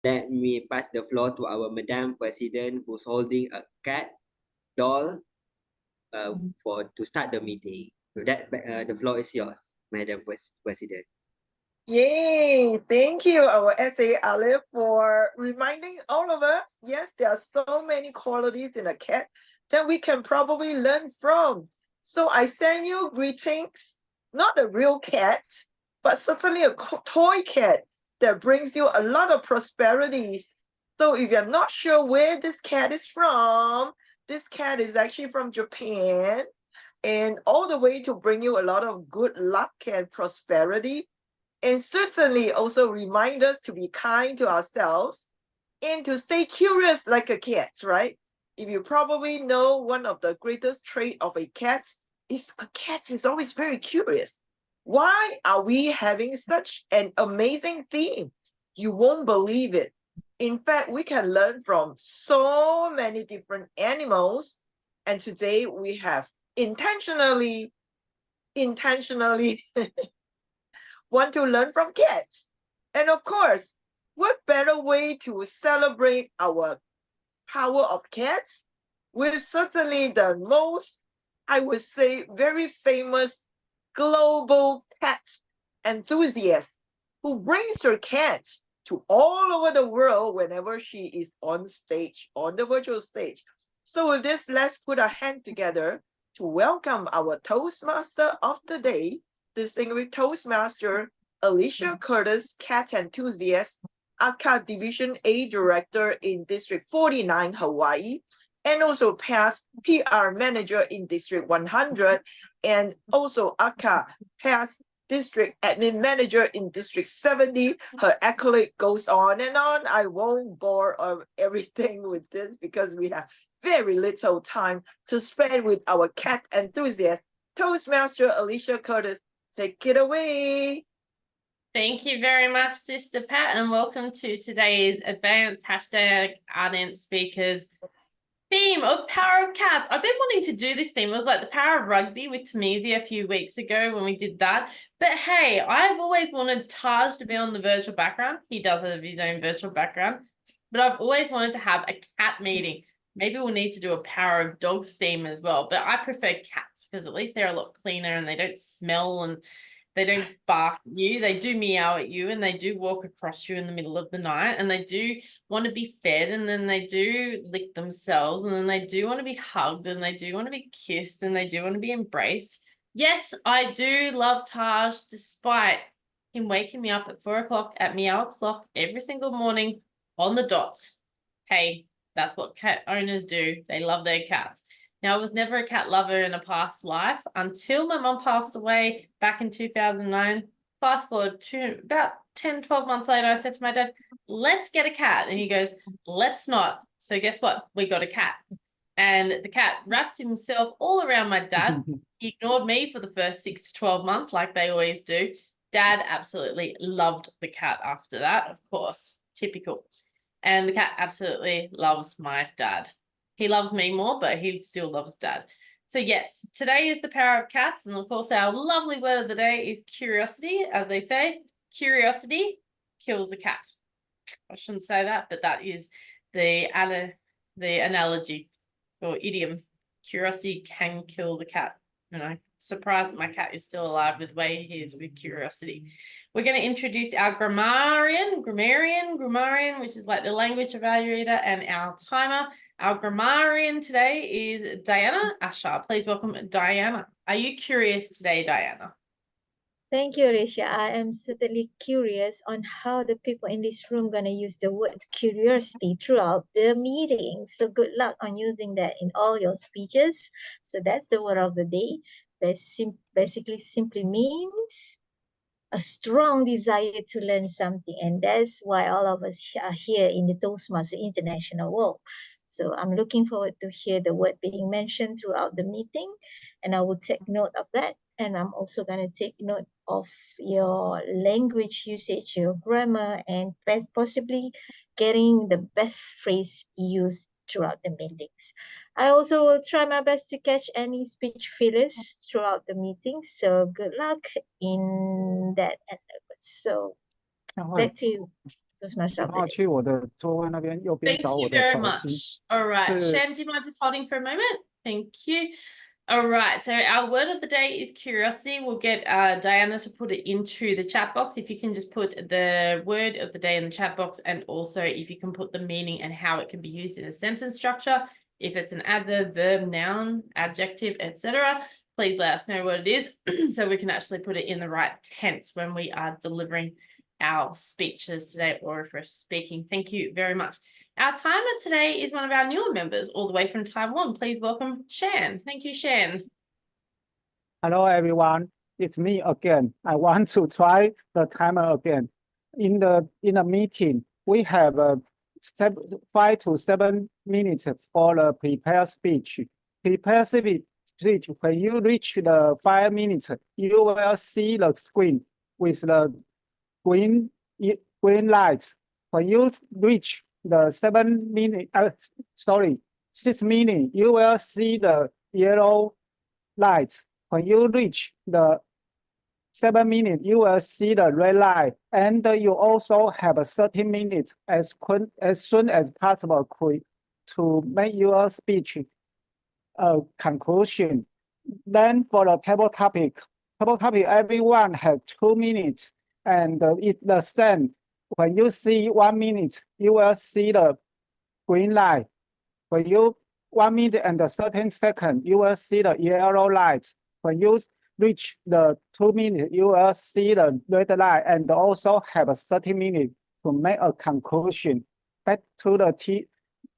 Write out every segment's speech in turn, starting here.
Let me pass the floor to our Madam President, who's holding a cat doll to start the meeting. So the floor is yours, Madam President. Yay! Thank you, our SA Alif, for reminding all of us. Yes, there are so many qualities in a cat that we can probably learn from. So I send you greetings, not a real cat, but certainly a toy cat that brings you a lot of prosperity. So if you're not sure where this cat is from, this cat is actually from Japan, and all the way to bring you a lot of good luck and prosperity. And certainly also remind us to be kind to ourselves and to stay curious like a cat, right? If you probably know, one of the greatest traits of a cat is always very curious. Why are we having such an amazing theme? You won't believe it. In fact, we can learn from so many different animals. And today we have intentionally want to learn from cats. And of course, what better way to celebrate our power of cats with certainly the most, I would say, very famous global cat enthusiast who brings her cats to all over the world whenever she is on stage, on the virtual stage. So with this, let's put our hands together to welcome our Toastmaster of the day, distinguished Toastmaster Alicia Curtis, cat enthusiast, ACA Division A Director in District 49, Hawaii, and also past PR Manager in District 100, and also ACA past District Admin Manager in District 70. Her accolade goes on and on. I won't bore everything with this because we have very little time to spend with our cat enthusiast. Toastmaster Alicia Curtis, take it away. Thank you very much, Sister Pat, and welcome to today's advanced #ArdentSpeakers theme of Power of Cats. I've been wanting to do this theme. It was like the Power of Rugby with Tamizia a few weeks ago when we did that. But hey, I've always wanted Taj to be on the virtual background. He does have his own virtual background. But I've always wanted to have a cat meeting. Maybe we'll need to do a Power of Dogs theme as well. But I prefer cats because at least they're a lot cleaner and they don't smell and they don't bark at you. They do meow at you and they do walk across you in the middle of the night and they do want to be fed and then they do lick themselves and then they do want to be hugged and they do want to be kissed and they do want to be embraced. Yes, I do love Taj despite him waking me up at 4 o'clock at meow o'clock every single morning on the dot. Hey, that's what cat owners do. They love their cats. Now, I was never a cat lover in a past life until my mum passed away back in 2009. Fast forward to about 10, 12 months later, I said to my dad, let's get a cat. And he goes, let's not. So guess what? We got a cat. And the cat wrapped himself all around my dad. He ignored me for the first 6 to 12 months like they always do. Dad absolutely loved the cat after that, of course. Typical. And the cat absolutely loves my dad. He loves me more, but he still loves Dad. So yes, today is the power of cats. And of course, our lovely word of the day is curiosity. As they say, curiosity kills the cat. I shouldn't say that, but that is the analogy or idiom. Curiosity can kill the cat. And I'm surprised that my cat is still alive with the way he is with curiosity. We're going to introduce our grammarian, which is like the language evaluator, and our timer. Our grammarian today is Diana Asher. Please welcome Diana. Are you curious today, Diana? Thank you, Alicia. I am certainly curious on how the people in this room going to use the word curiosity throughout the meeting. So good luck on using that in all your speeches. So that's the word of the day. Basically simply means a strong desire to learn something. And that's why all of us are here in the Toastmasters International World. So I'm looking forward to hear the word being mentioned throughout the meeting, and I will take note of that. And I'm also going to take note of your language usage, your grammar, and possibly getting the best phrase used throughout the meetings. I also will try my best to catch any speech fillers throughout the meeting. So good luck in that endeavor. So back to you. Toastmaster of 然后 the day. 去我的座位那边右边 Thank 找 you 我的 very 手 much. 机。 All right, 是 Shan, do you mind just holding for a moment? Thank you. All right, so our word of the day is curiosity. We'll get Diana to put it into the chat box. If you can just put the word of the day in the chat box, and also if you can put the meaning and how it can be used in a sentence structure. If it's an adverb, verb, noun, adjective, etc., please let us know what it is so we can actually put it in the right tense when we are delivering our speeches today, or if we're speaking. Thank you very much. Our timer today is one of our newer members all the way from Taiwan. Please welcome Shan. Thank you, Shan. Hello everyone, it's me again. I want to try the timer again. In the meeting, we have 5 to 7 minutes for the prepared speech. Prepared speech, when you reach the 5 minutes, you will see the screen with the green light. When you reach the 6 minutes, you will see the yellow light. When you reach the 7 minutes, you will see the red light, and you also have a 30 minutes as soon as possible to make your speech a conclusion. Then for the table topic, everyone has 2 minutes, and it's the same. When you see 1 minute, you will see the green light. When you 1 minute and 13 seconds, you will see the yellow light. When you reach the 2 minutes, you will see the red light, and also have a 30 minutes to make a conclusion. Back to the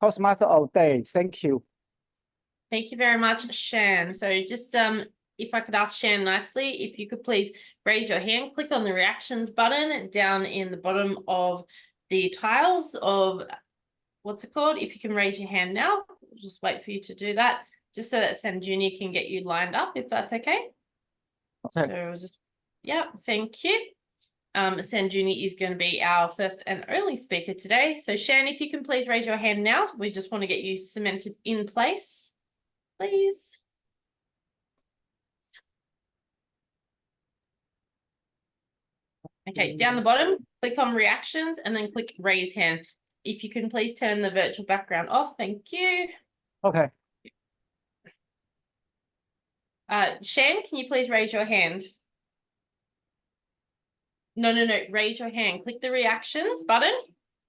Toastmaster of the day. Thank you. Thank you very much, Shan. So just if I could ask Shan nicely, if you could please raise your hand, click on the reactions button down in the bottom of the tiles of what's it called? If you can raise your hand now, we'll just wait for you to do that, just so that Sanjuni can get you lined up, if that's okay. Okay. So just, yeah, thank you. Sanjuni is going to be our first and only speaker today. So Shan, if you can please raise your hand now, we just want to get you cemented in place, please. Okay, down the bottom, click on reactions and then click raise hand. If you can please turn the virtual background off, thank you. Okay. Shan, can you please raise your hand? No, raise your hand. Click the reactions button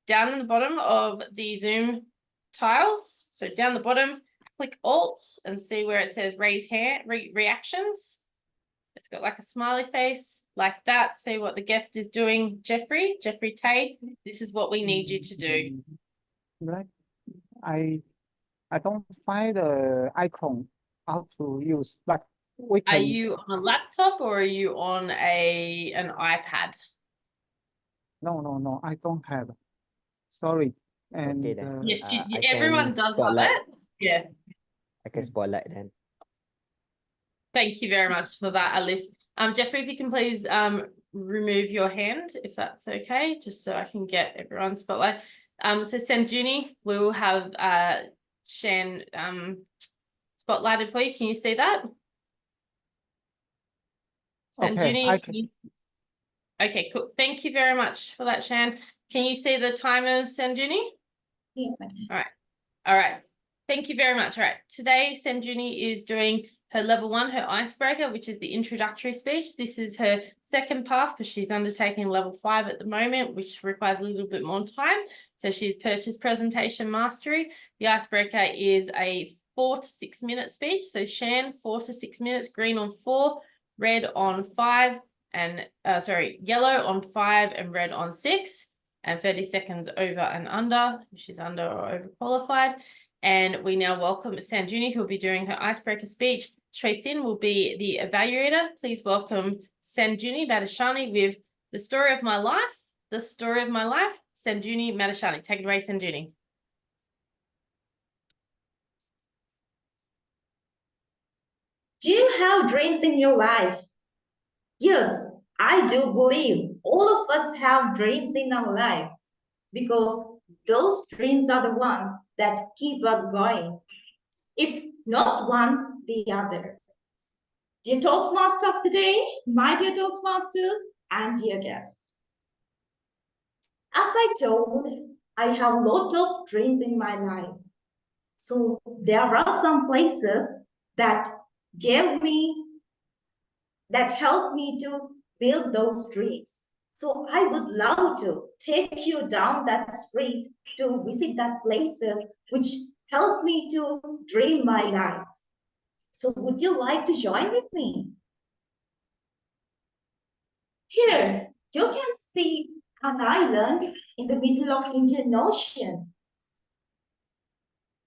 down in the bottom of the Zoom tiles. So down the bottom, click Alt and see where it says raise hand, reactions. It's got like a smiley face like that. See what the guest is doing. Jeffrey Tay, this is what we need you to do. Right. I don't find the icon how to use, but we can. Are you on a laptop or are you on an iPad? No, I don't have. Sorry. And Okay then. Yes, I everyone can does spotlight. have it. Yeah. I can spotlight then. Thank you very much for that, Alif. Jeffrey, if you can please remove your hand, if that's okay, just so I can get everyone's spotlight. So Sanjuni, we will have Shan spotlighted for you. Can you see that? Sanjuni, okay, okay, cool. Thank you very much for that, Shan. Can you see the timers, Sanjuni? Yes, I can. All right. Thank you very much. All right. Today, Sanjuni is doing her level 1, her icebreaker, which is the introductory speech. This is her second path because she's undertaking level 5 at the moment, which requires a little bit more time. So she's purchased presentation mastery. The icebreaker is a 4 to 6 minute speech. So Shan, 4 to 6 minutes, green on 4, red on 5, and yellow on 5 and red on 6. And 30 seconds over and under. She's under or overqualified. And we now welcome Sanjuni, who will be doing her icebreaker speech. Trace In will be the evaluator. Please welcome Sanjuni Madashani with The Story of My Life. The Story of My Life, Sanjuni Madashani. Take it away, Sanjuni. Do you have dreams in your life? Yes, I do believe all of us have dreams in our lives because those dreams are the ones that keep us going. If not one, the other. Dear Toastmaster of the day, my dear Toastmasters, and dear guests. As I told, I have a lot of dreams in my life. So there are some places that helped me to build those dreams. So I would love to take you down that street to visit that places which helped me to dream my life. So would you like to join with me? Here, you can see an island in the middle of Indian Ocean.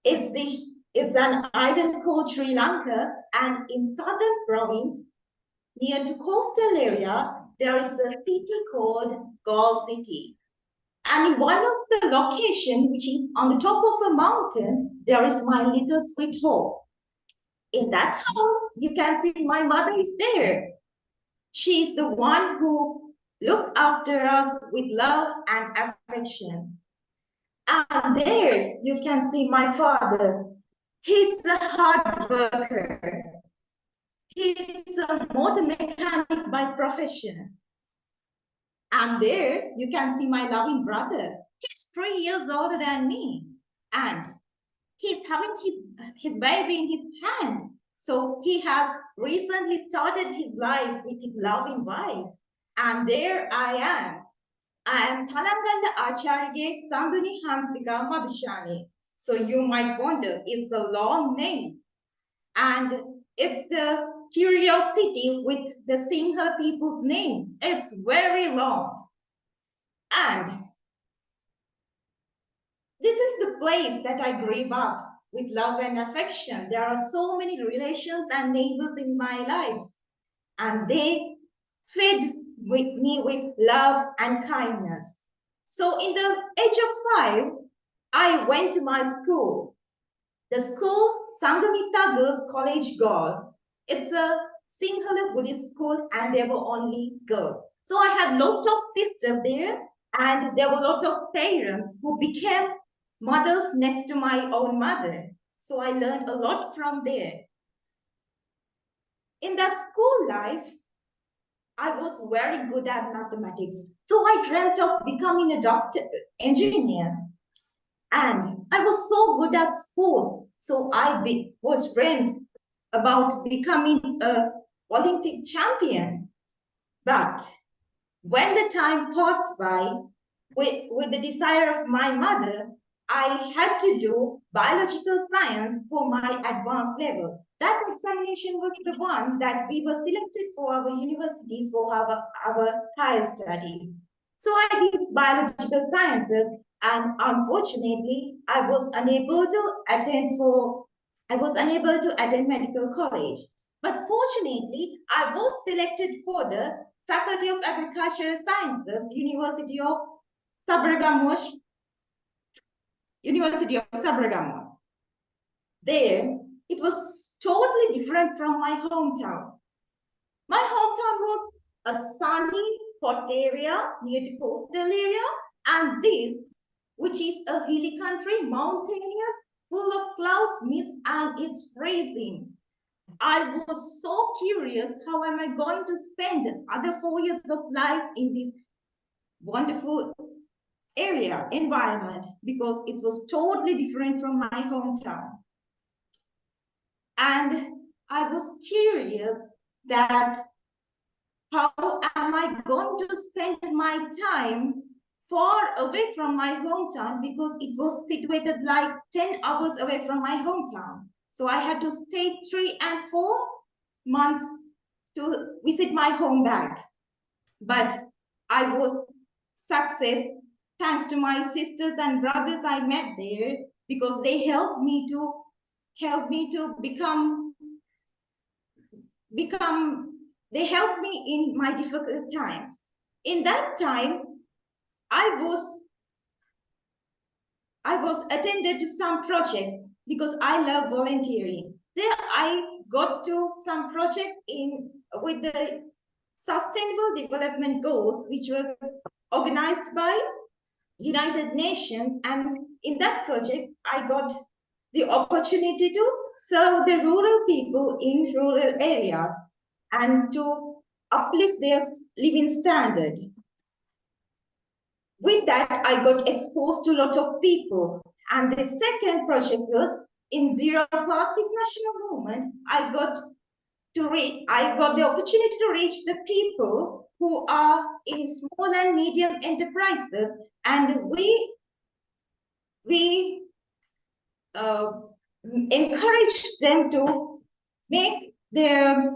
It's an island called Sri Lanka, and in southern province, near to coastal area, there is a city called Galle City. And in one of the location, which is on the top of a mountain, there is my little sweet home. In that home, you can see my mother is there. She is the one who looked after us with love and affection. And there you can see my father. He's a hard worker. He's a motor mechanic by profession. And there you can see my loving brother. He's 3 years older than me. And he's having his baby in his hand. So he has recently started his life with his loving wife. And there I am. I am Thalangalla Acharya Sanduni Hansika Madhusani. So you might wonder, it's a long name. And it's the curiosity with the Sinhala people's name. It's very long. And this is the place that I grew up with love and affection. There are so many relations and neighbors in my life, and they fed with me with love and kindness. So in the age of 5, I went to my school. The school, Sangamita Girls College Galle. It's a Sinhala Buddhist school, and there were only girls. So I had lots of sisters there, and there were a lot of parents who became mothers next to my own mother. So I learned a lot from there. In that school life, I was very good at mathematics. So I dreamt of becoming a doctor, engineer. And I was so good at sports. So I was dreamt about becoming an Olympic champion. But when the time passed by, with the desire of my mother, I had to do biological science for my advanced level. That examination was the one that we were selected for our universities for our higher studies. So I did biological sciences, and unfortunately, I was unable to attend medical college. But fortunately, I was selected for the Faculty of Agricultural Sciences, University of Sabaragamuwa. There, it was totally different from my hometown. My hometown was a sunny, hot area near the coastal area, and this, which is a hilly country, mountainous, full of clouds, mists, and it's freezing. I was so curious, how am I going to spend the other 4 years of life in this wonderful environment, because it was totally different from my hometown. And I was curious that how am I going to spend my time far away from my hometown, because it was situated like 10 hours away from my hometown. So I had to stay 3 and 4 months to visit my home back. But I was success thanks to my sisters and brothers I met there, because they helped me to become they helped me in my difficult times. In that time, I was attended to some projects because I love volunteering. There I got to some project with the Sustainable Development Goals, which was organized by United Nations, and in that project, I got the opportunity to serve the rural people in rural areas and to uplift their living standard. with that, I got exposed to a lot of people. And the second project was in Zero Plastic National Movement. I got the opportunity to reach the people who are in small and medium enterprises, and we encourage them to make their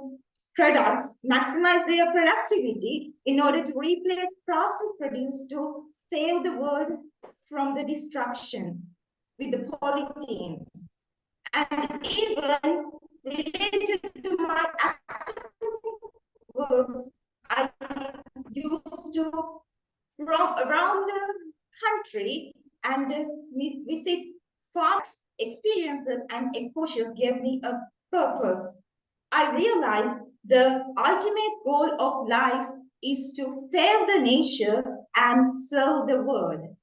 products, maximize their productivity in order to replace plastic produce to save the world from the destruction with the polythenes. And even related to my academic works, I used to roam around the country and visit farm experiences, and exposures gave me a purpose. I realized the ultimate goal of life is to save the nature and serve the world.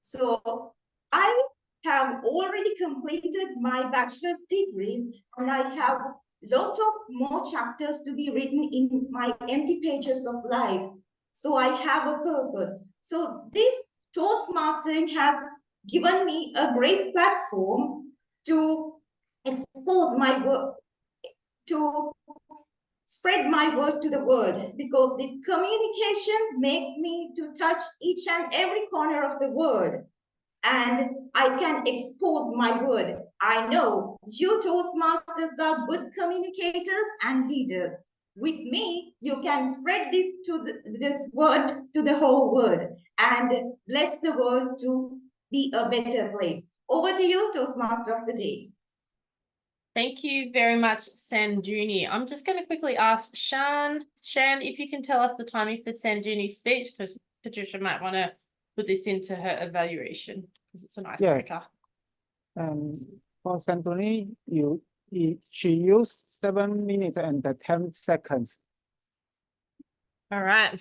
So I have already completed my bachelor's degrees, and I have a lot of more chapters to be written in my empty pages of life. So I have a purpose. So this Toastmastering has given me a great platform to expose my work, to spread my word to the world, because this communication made me to touch each and every corner of the world, and I can expose my word. I know you Toastmasters are good communicators and leaders. With me, you can spread this word to the whole world and bless the world to be a better place. Over to you, Toastmaster of the Day. Thank you very much, Sanduni. I'm just going to quickly ask Shan, if you can tell us the timing for Sanduni's speech, because Patricia might want to put this into her evaluation because it's an icebreaker. And for Sanduni, she used 7 minutes and 10 seconds. All right.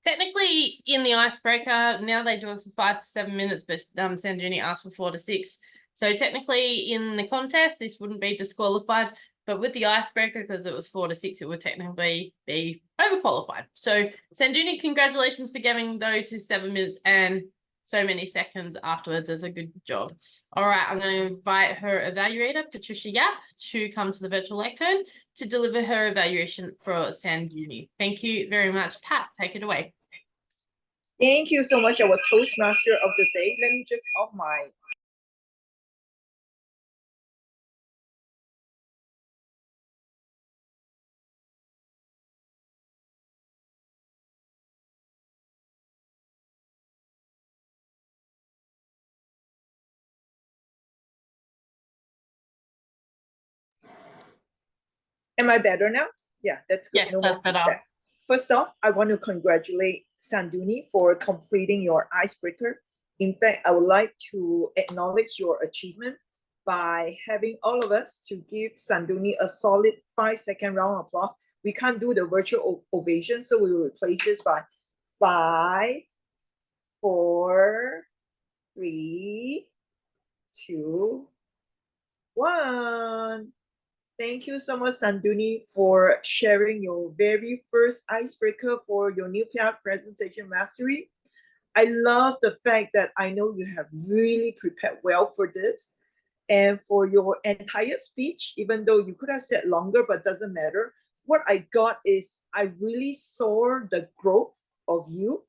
Technically, in the icebreaker, now they do it for 5 to 7 minutes, but Sanduni asked for 4 to 6. So technically, in the contest, this wouldn't be disqualified, but with the icebreaker, because it was 4 to 6, it would technically be overqualified. So Sanduni, congratulations for getting those to 7 minutes and so many seconds afterwards. It's a good job. All right, I'm going to invite her evaluator, Patricia Yap, to come to the virtual lectern to deliver her evaluation for Sanduni. Thank you very much. Pat, take it away. Thank you so much, our Toastmaster of the Day. Let me just off my... Am I better now? Yeah, that's good. Yes, No more that's better. feedback. First off, I want to congratulate Sanduni for completing your icebreaker. In fact, I would like to acknowledge your achievement by having all of us to give Sanduni a solid 5-second round of applause. We can't do the virtual ovation, so we will replace this by 5, 4, 3, 2, 1. Thank you so much, Sanduni, for sharing your very first icebreaker for your new PR presentation mastery. I love the fact that I know you have really prepared well for this. And for your entire speech, even though you could have said longer, but doesn't matter, what I got is I really saw the growth of you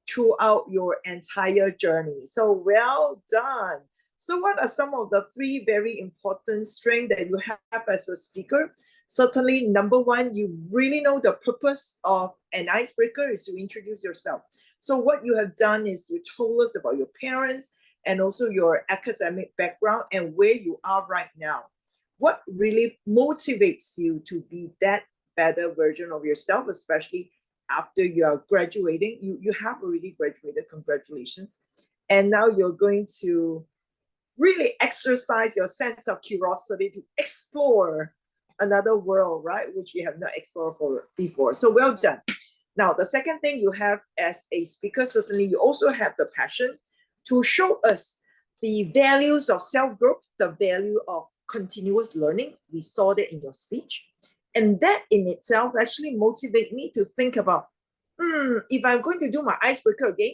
throughout your entire journey. So well done. So what are some of the 3 very important strengths that you have as a speaker? Certainly, number 1, you really know the purpose of an icebreaker is to introduce yourself. So what you have done is you told us about your parents and also your academic background and where you are right now. What really motivates you to be that better version of yourself, especially after you are graduating? You have already graduated, congratulations. And now you're going to really exercise your sense of curiosity to explore another world, right? Which you have not explored before. So well done. Now, the second thing you have as a speaker, certainly you also have the passion to show us the values of self-growth, the value of continuous learning. We saw that in your speech. And that in itself actually motivates me to think about, if I'm going to do my icebreaker again,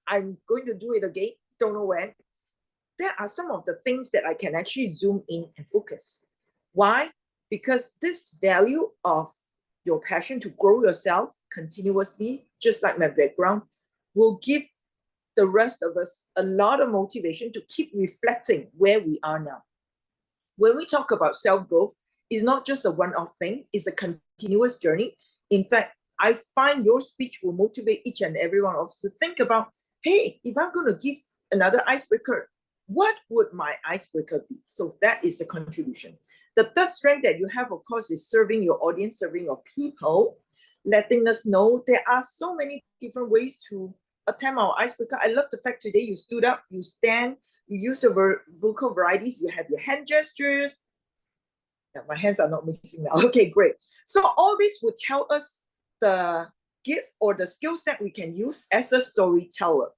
I'm going to do it again, don't know when. There are some of the things that I can actually zoom in and focus. Why? Because this value of your passion to grow yourself continuously, just like my background, will give the rest of us a lot of motivation to keep reflecting where we are now. When we talk about self-growth, it's not just a one-off thing, it's a continuous journey. In fact, I find your speech will motivate each and every one of us to think about, hey, if I'm going to give another icebreaker, what would my icebreaker be? So that is the contribution. The third strength that you have, of course, is serving your audience, serving your people, letting us know there are so many different ways to attempt our icebreaker. I love the fact today you stood up, you stand, you use your vocal varieties, you have your hand gestures. Yeah, my hands are not missing now. Okay, great. So all this would tell us the gift or the skill set we can use as a storyteller.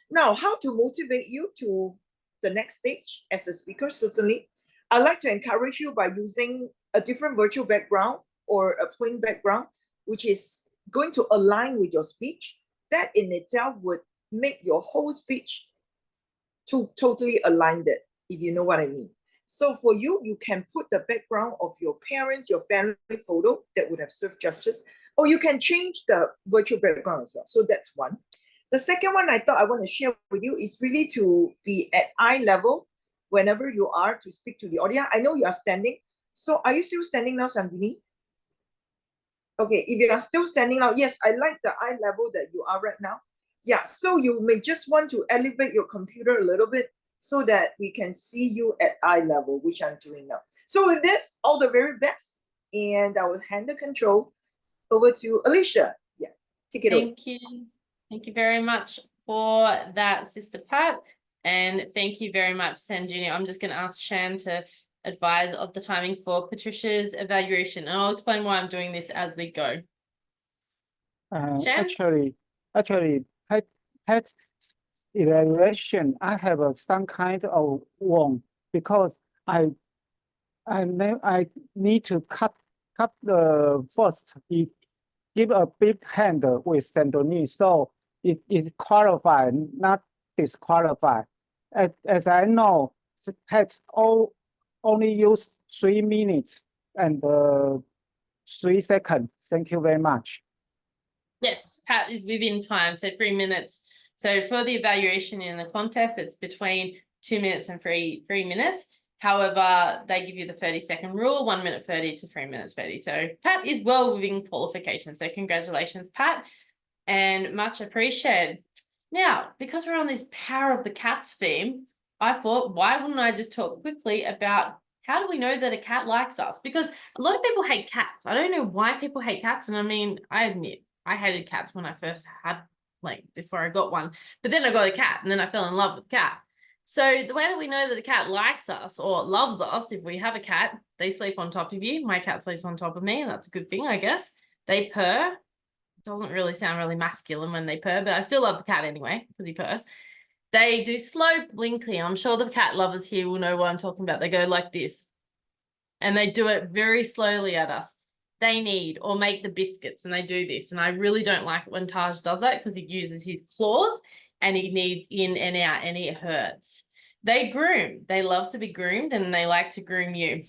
Now, how to motivate you to the next stage as a speaker? Certainly, I'd like to encourage you by using a different virtual background or a plain background, which is going to align with your speech. That in itself would make your whole speech to totally aligned it, if you know what I mean. So for you, you can put the background of your parents, your family photo that would have served justice, or you can change the virtual background as well. So that's one. The second one I thought I want to share with you is really to be at eye level whenever you are to speak to the audience. I know you are standing. So are you still standing now, Sandini? Okay, if you are still standing now, yes, I like the eye level that you are right now. Yeah, so you may just want to elevate your computer a little bit so that we can see you at eye level, which I'm doing now. So with this, all the very best. And I will hand the control over to Alicia. Yeah, take it away. Thank you. Thank you very much for that, Sister Pat. And thank you very much, Sanjuni. I'm just going to ask Shan to advise of the timing for Patricia's evaluation. And I'll explain why I'm doing this as we go. Shan? Actually, Pat's evaluation, I have some kind of one because I need to cut the first. Give a big hand with Sandoni, so it is qualified, not disqualified. As I know, Pat only used 3 minutes and 3 seconds. Thank you very much. Yes, Pat is within time, so 3 minutes. So for the evaluation in the contest, it's between 2 minutes and 3 minutes. However, they give you the 30-second rule, 1 minute 30 to 3 minutes 30. So Pat is well within qualification. So congratulations, Pat, and much appreciated. Now, because we're on this Power of the Cats theme, I thought, why wouldn't I just talk quickly about how do we know that a cat likes us? Because a lot of people hate cats. I don't know why people hate cats. And I mean, I admit, I hated cats when I first had, before I got one. But then I got a cat and then I fell in love with the cat. So the way that we know that a cat likes us or loves us, if we have a cat, they sleep on top of you. My cat sleeps on top of me, and that's a good thing, I guess. They purr. It doesn't really sound really masculine when they purr, but I still love the cat anyway because he purrs. They do slow blinking. I'm sure the cat lovers here will know what I'm talking about. They go like this, and they do it very slowly at us. They knead or make the biscuits, and they do this. And I really don't like it when Taj does that because he uses his claws and he kneads in and out and it hurts. They groom. They love to be groomed and they like to groom you.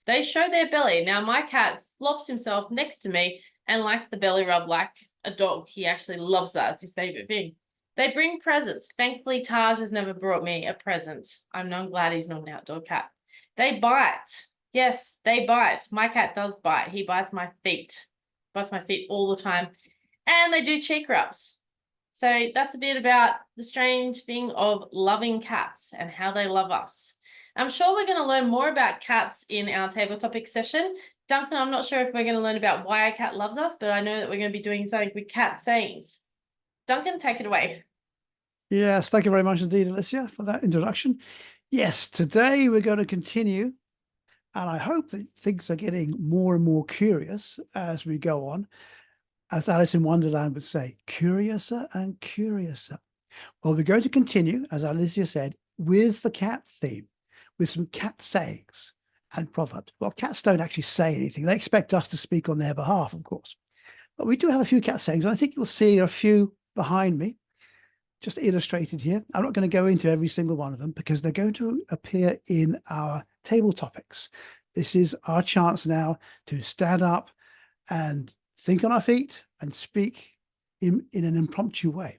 They show their belly. Now, my cat flops himself next to me and likes the belly rub like a dog. He actually loves that. It's his favorite thing. They bring presents. Thankfully, Taj has never brought me a present. I'm not glad he's not an outdoor cat. They bite. Yes, they bite. My cat does bite. He bites my feet. Bites my feet all the time. And they do cheek rubs. So that's a bit about the strange thing of loving cats and how they love us. I'm sure we're going to learn more about cats in our table topic session. Duncan, I'm not sure if we're going to learn about why a cat loves us, but I know that we're going to be doing something with cat sayings. Duncan, take it away. Yes, thank you very much indeed, Alicia, for that introduction. Yes, today we're going to continue, and I hope that things are getting more and more curious as we go on. As Alice in Wonderland would say, curiouser and curiouser. Well, we're going to continue, as Alicia said, with the cat theme, with some cat sayings and proverbs. Well, cats don't actually say anything. They expect us to speak on their behalf, of course. But we do have a few cat sayings, and I think you'll see a few behind me. just illustrated here. I'm not going to go into every single one of them because they're going to appear in our table topics. This is our chance now to stand up and think on our feet and speak in an impromptu way.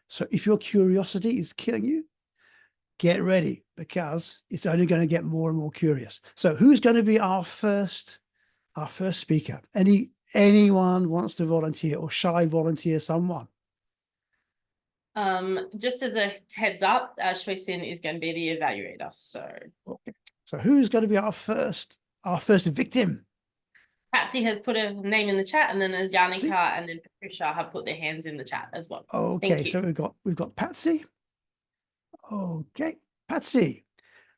So if your curiosity is killing you, get ready because it's only going to get more and more curious. So who's going to be our first speaker? Anyone wants to volunteer, or shall I volunteer someone? Just as a heads up, Shui Sin is going to be the evaluator. So Okay. So who's going to be our first victim? Patsy has put a name in the chat, and then Patsy? Janika and then Patricia have put their hands in the chat as well. Okay, Thank you. so we've got Patsy. Okay, Patsy.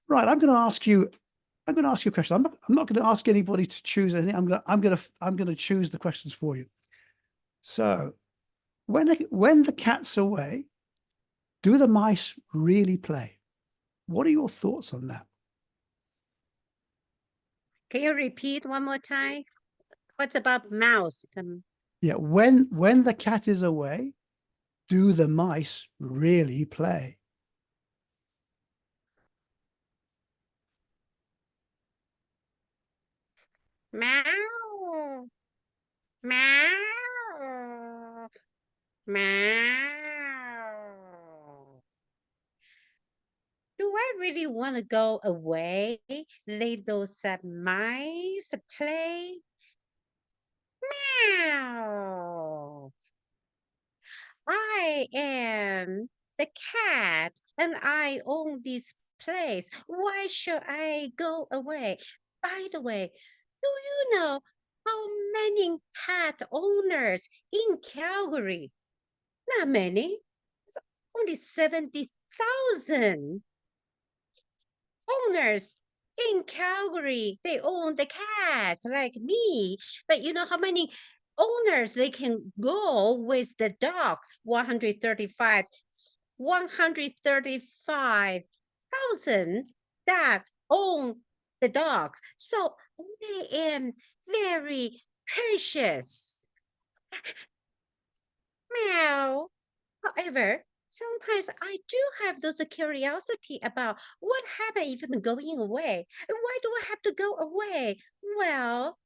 Right, I'm going to ask you a question. I'm not going to ask anybody to choose anything. I'm going to choose the questions for you. So, when the cat's away, do the mice really play? What are your thoughts on that? Can you repeat one more time? What's about mouse? Yeah, when the cat is away, do the mice really play? Meow. Meow. Meow. Do I really want to go away? Let those mice play? Meow. I am the cat and I own this place. Why should I go away? By the way, do you know how many cat owners in Calgary? Not many. It's only 70,000 owners in Calgary. They own the cats like me. But you know how many owners they can go with the dogs? 135,000 that own the dogs. So I am very precious. Meow. However, sometimes I do have those curiosity about what happened if I'm going away. Why do I have to go away? Well,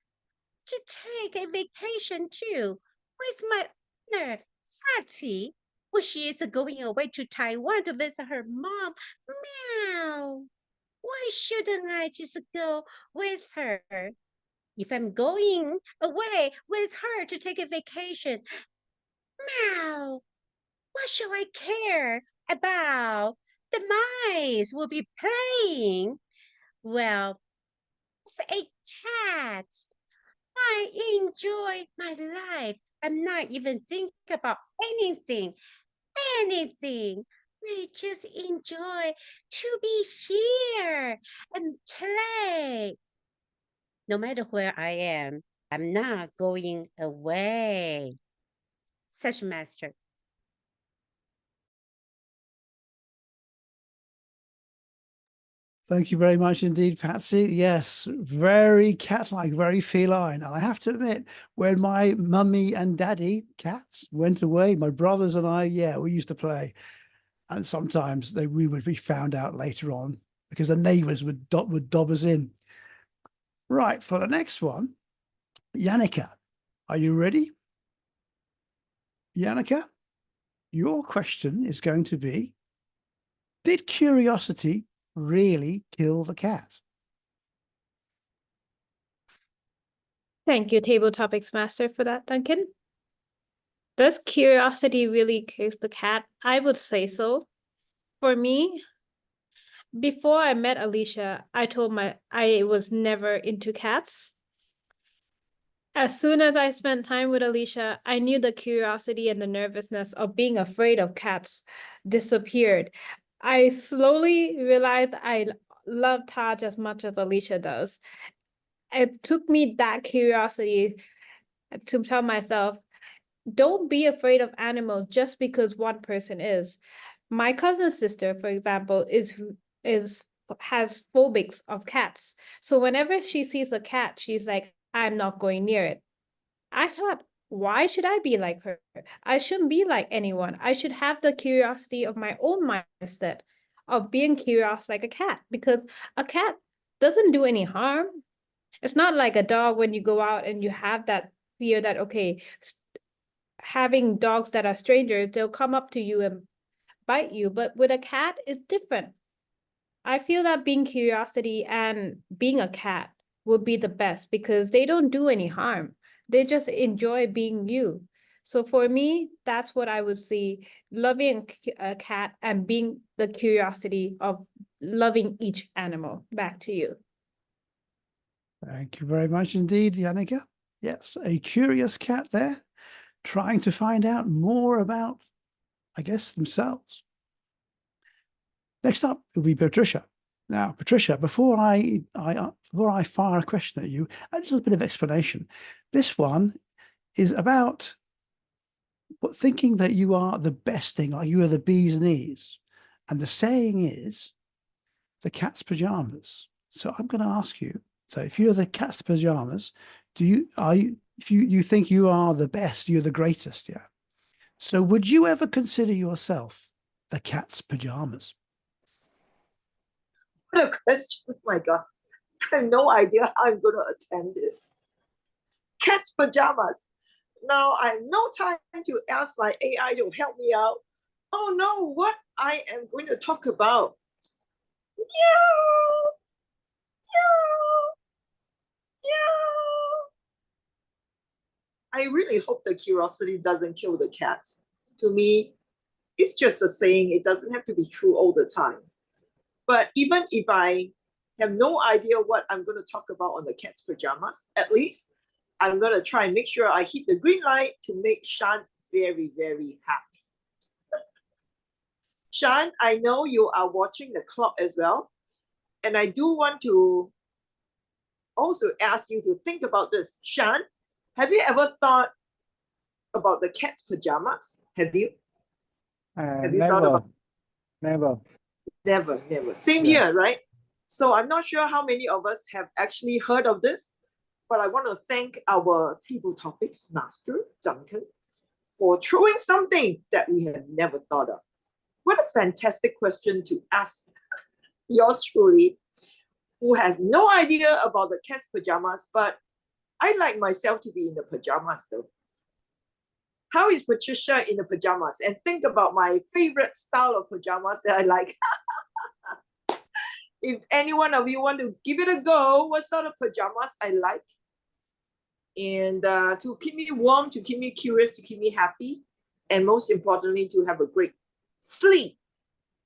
to take a vacation too. With my owner, Sati. Well, she is going away to Taiwan to visit her mom. Meow. Why shouldn't I just go with her? If I'm going away with her to take a vacation, meow. What should I care about? The mice will be playing. Well, as a cat, I enjoy my life. I'm not even thinking about anything. I just enjoy to be here and play. No matter where I am, I'm not going away. Session master. Thank you very much indeed, Patsy. Yes, very cat-like, very feline. And I have to admit, when my mummy and daddy cats went away, my brothers and I, yeah, we used to play. And sometimes we would be found out later on because the neighbors would dob us in. Right, for the next one, Janika, are you ready? Janika, your question is going to be, did curiosity really kill the cat? Thank you, Table Topics Master, for that, Duncan. Does curiosity really kill the cat? I would say so. For me, before I met Alicia, I was never into cats. As soon as I spent time with Alicia, I knew the curiosity and the nervousness of being afraid of cats disappeared. I slowly realized I love Taj as much as Alicia does. It took me that curiosity to tell myself, don't be afraid of animals just because one person is. My cousin's sister, for example, has phobics of cats. So whenever she sees a cat, she's like, I'm not going near it. I thought, why should I be like her? I shouldn't be like anyone. I should have the curiosity of my own mindset of being curious like a cat, because a cat doesn't do any harm. It's not like a dog when you go out and you have that fear that, okay, having dogs that are strangers, they'll come up to you and bite you. But with a cat, it's different. I feel that being curiosity and being a cat would be the best because they don't do any harm. They just enjoy being you. So for me, that's what I would see, loving a cat and being the curiosity of loving each animal. Back to you. Thank you very much indeed, Yannicka. Yes, a curious cat there, trying to find out more about, I guess, themselves. Next up will be Patricia. Now, Patricia, before I fire a question at you, a little bit of explanation. This one is about thinking that you are the best thing, like you are the bee's knees. And the saying is the cat's pajamas. So I'm going to ask you, so if you're the cat's pajamas, if you think you are the best, you're the greatest, yeah? So would you ever consider yourself the cat's pajamas? What a question. Oh my God. I have no idea how I'm going to attend this. Cat's pajamas. Now I have no time to ask my AI to help me out. Oh no, what I am going to talk about. Meow, meow, meow. I really hope the curiosity doesn't kill the cat. To me, it's just a saying. It doesn't have to be true all the time. But even if I have no idea what I'm going to talk about on the cat's pajamas, at least I'm going to try and make sure I hit the green light to make Shan very, very happy. Shan, I know you are watching the clock as well. And I do want to also ask you to think about this. Shan, have you ever thought about the cat's pajamas? Have you? Have you thought about? Never. Never. Same here, right? So I'm not sure how many of us have actually heard of this, but I want to thank our table topics master, Duncan, for throwing something that we have never thought of. What a fantastic question to ask yours truly, who has no idea about the cat's pajamas, but I like myself to be in the pajamas though. How is Patricia in the pajamas? And think about my favorite style of pajamas that I like. If any one of you want to give it a go, what sort of pajamas I like? And to keep me warm, to keep me curious, to keep me happy, and most importantly, to have a great sleep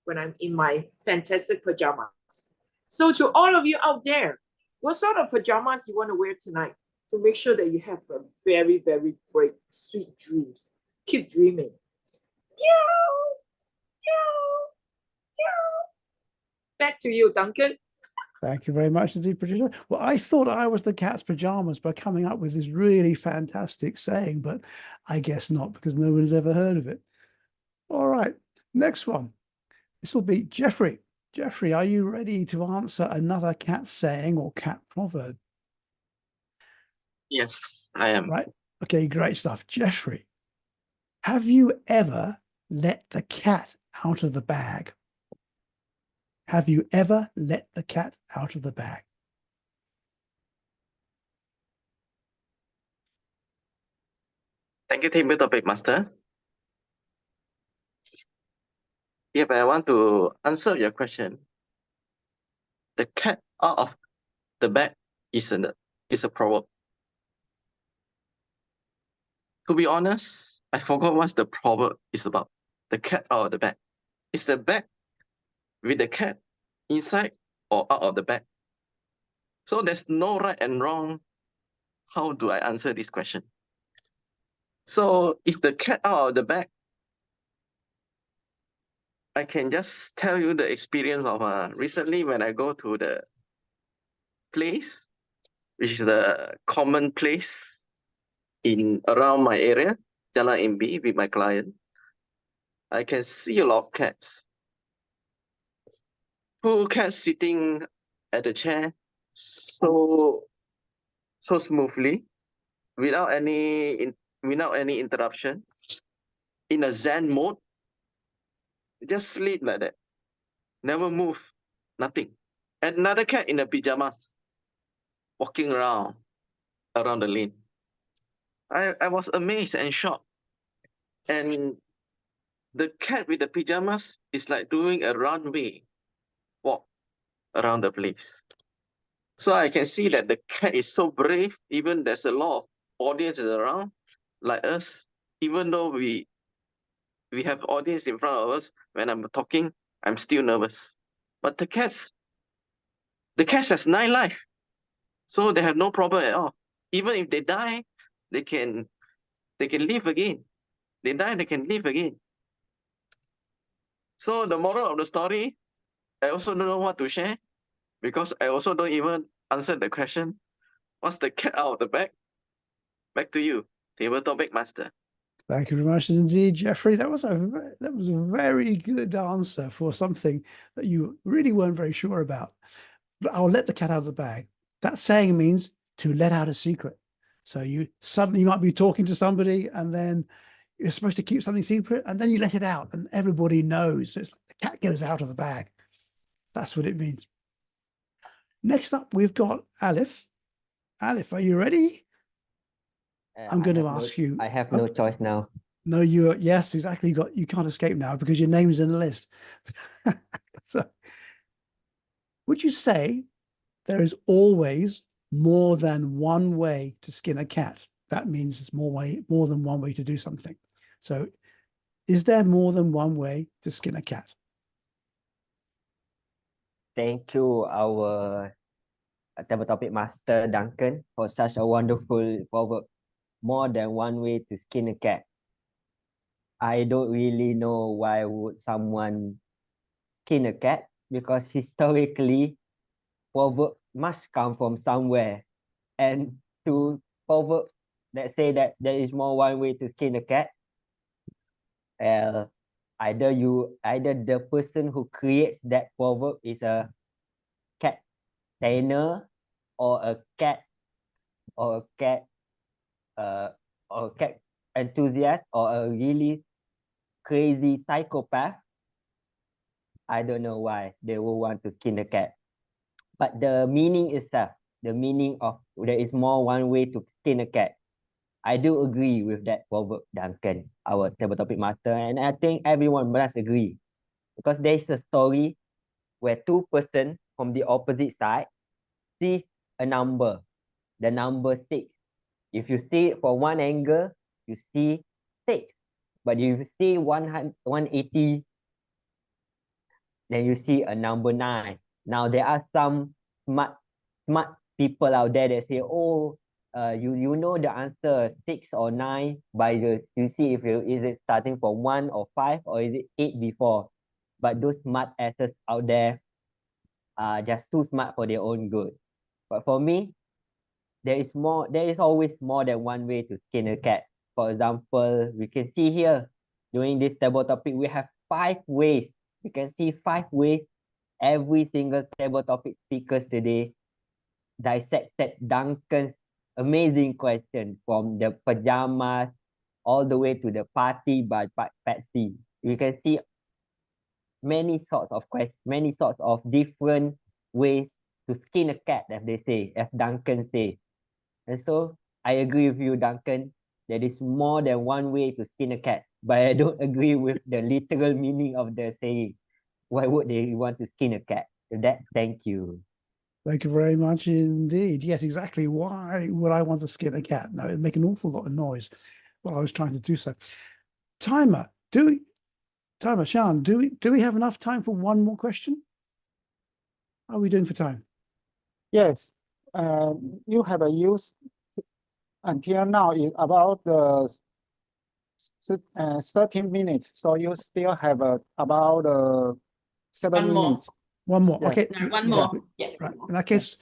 when I'm in my fantastic pajamas. So to all of you out there, what sort of pajamas you want to wear tonight to make sure that you have a very, very great sweet dreams. Keep dreaming. Meow, meow, meow. Back to you, Duncan. Thank you very much indeed, Patricia. Well, I thought I was the cat's pajamas by coming up with this really fantastic saying, but I guess not, because no one's ever heard of it. All right, next one. This will be Jeffrey. Jeffrey, are you ready to answer another cat saying or cat proverb? Yes, I am. Right. Okay, great stuff. Jeffrey, have you ever let the cat out of the bag? Have you ever let the cat out of the bag? Thank you, Table Topic Master. If I want to answer your question, the cat out of the bag is a proverb. To be honest, I forgot what the proverb is about. The cat out of the bag. Is the bag with the cat inside or out of the bag? So there's no right and wrong. How do I answer this question? So if the cat out of the bag, I can just tell you the experience of recently when I go to the place, which is the common place in around my area, Jalan MB, with my client. I can see a lot of cats. 2 cats sitting at the chair so smoothly, without any without any interruption, in a Zen mode, just sleep like that, never move, nothing. Another cat in the pajamas, walking around the lane. I was amazed and shocked. And the cat with the pajamas is like doing a runway walk around the place. So I can see that the cat is so brave, even there's a lot of audiences around, like us, even though we have audience in front of us, when I'm talking, I'm still nervous. But the cats has 9 life. So they have no problem at all. Even if they die, they can live again. They die, they can live again. So the moral of the story, I also don't know what to share, because I also don't even answer the question. What's the cat out of the bag? Back to you, table topic master. Thank you very much indeed, Jeffrey. That was a very good answer for something that you really weren't very sure about. But I'll let the cat out of the bag. That saying means to let out a secret. So you suddenly might be talking to somebody and then you're supposed to keep something secret and then you let it out and everybody knows. So it's like the cat goes out of the bag. That's what it means. Next up, we've got Alif. Alif, are you ready? I'm going to ask you. I have no choice now. No, yes, exactly. You can't escape now because your name's in the list. So, would you say there is always more than one way to skin a cat? That means it's more than one way to do something. So, is there more than one way to skin a cat? Thank you, our table topic master Duncan, for such a wonderful proverb. More than one way to skin a cat. I don't really know why would someone skin a cat, because historically proverb must come from somewhere, and to proverb that say that there is more one way to skin a cat, either the person who creates that proverb is a cat trainer or a cat enthusiast or a really crazy psychopath. I don't know why they will want to skin a cat. But the meaning itself, the meaning of there is more one way to skin a cat, I do agree with that proverb, Duncan, our table topic master, and I think everyone must agree, because there is a story where 2 persons from the opposite side sees a number, the number 6. If you see it from one angle, you see 6. But if you see 180, then you see a number 9. Now there are some smart people out there that say, oh, you know the answer 6 or 9 by the, you see if is it starting from 1 or 5 or is it 8 before. But those smart asses out there are just too smart for their own good. But for me, there is always more than one way to skin a cat. For example, we can see here during this table topic, we have 5 ways. You can see 5 ways every single table topic speakers today dissected Duncan's amazing question, from the pajamas all the way to the party by Patsy. You can see many sorts of questions, many sorts of different ways to skin a cat, as they say, as Duncan says. And so I agree with you, Duncan. There is more than one way to skin a cat, but I don't agree with the literal meaning of the saying. Why would they want to skin a cat? So that, thank you. Thank you very much indeed. Yes, exactly. Why would I want to skin a cat? No, it'd make an awful lot of noise while I was trying to do so. Timer, Sean, do we have enough time for one more question? How are we doing for time? Yes, you have a use until now is about the 13 minutes. So you still have about 7 One more. minutes. One more. Yeah. Okay. No, one Yeah. more. Yeah. Right. In that case,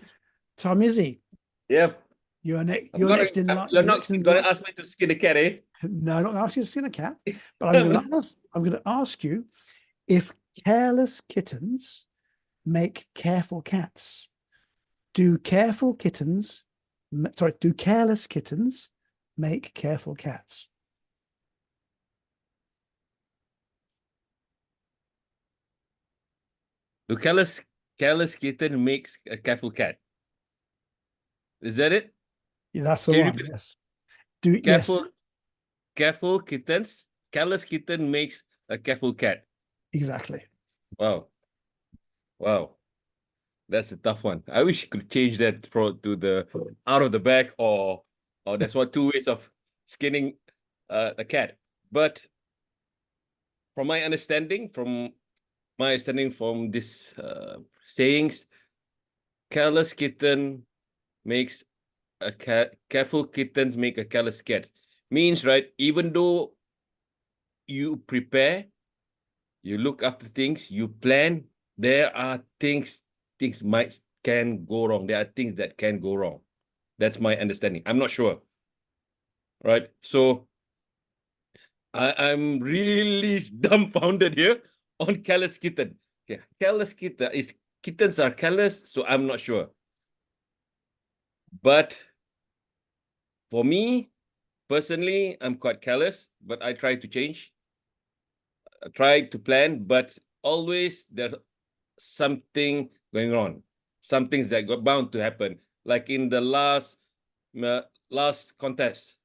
Tom Izzy, Yeah. you're next in line. You're not going to ask me to skin a cat, eh? No, I'm not asking you to skin a cat, but I'm going to ask you if careless kittens make careful cats. Do careless kittens make careful cats? The careless kitten makes a careful cat. Is that it? Yeah, that's the Can you one. repeat? Yes. Yes. Careful kittens. Careless kitten makes a careful cat. Exactly. Wow. Wow. That's a tough one. I wish you could change that to the out of the bag or that's what 2 ways of skinning a cat. But from my understanding from this sayings, careless kitten makes a cat. Careful kittens make a careless cat. Means, right, even though you prepare, you look after things, you plan, there are things can go wrong. There are things that can go wrong. That's my understanding. I'm not sure. Right. So I'm really dumbfounded here on careless kitten. Okay, careless kitten kittens are careless, so I'm not sure. But for me, personally, I'm quite careless, but I try to change. I try to plan, but always there's something going on. Some things that got bound to happen. Like in the last contest,